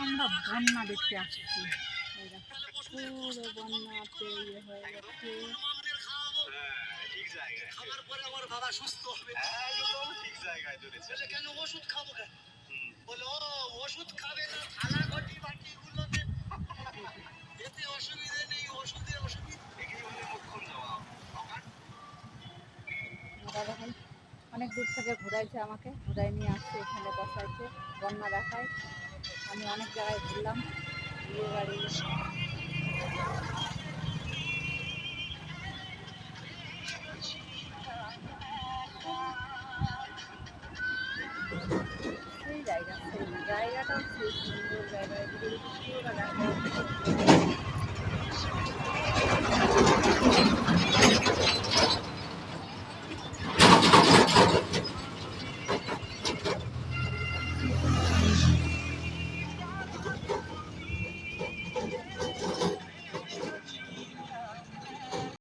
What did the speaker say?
আমরা বন্যা দেখতে আসছি, পুরো বন্যা পেরিয়ে হয়ে গেছে। খাবার পরে আমার বাবা সুস্থ হবে। একদম ঠিক জায়গায় ধরেছে। কেন ওষুধ খাবো কেন? বলো ওষুধ খাবে না, থালা ঘটি বাটি গুলোতে এতে অসুবিধা নেই, ওষুধে অসুবিধা। একেই বলে মুখ্যম জবাব। দাদা ভাই অনেক দূর থেকে ঘুরাইছে, আমাকে ঘুরাই নিয়ে আসছে, এখানে বসাইছে, বন্যা দেখায়। আমি অনেক জায়গায় ঘুরলাম, বিয়ে বাড়ি, সেই জায়গাটাও সেই সুন্দর জায়গা, এদিকে পুরোটা দেখা